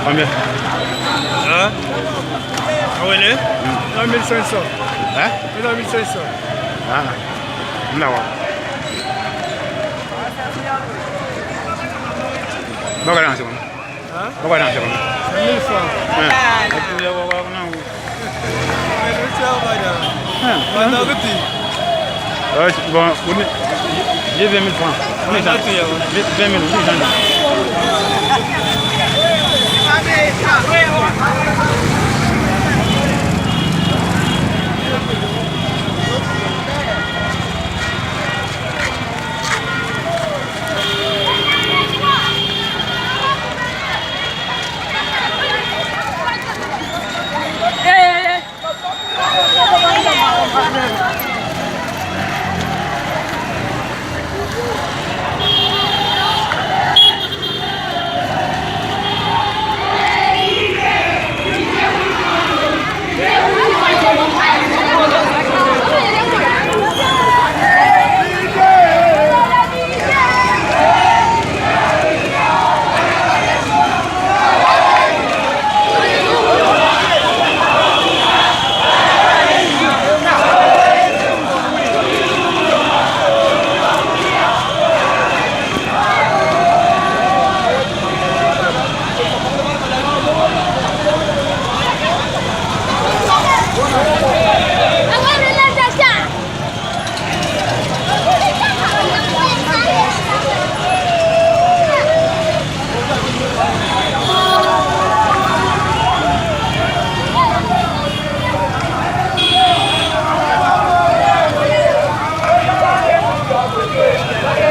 Combien? Hein? Ah ouais, là? 1500. Hein? 1500. Ah, non. Baga danse ko. Hein? Baga danse ko. 1000 francs. Aku ya wa na. Bon, j'ai 20 000 francs. On est dans 20 000, on est dans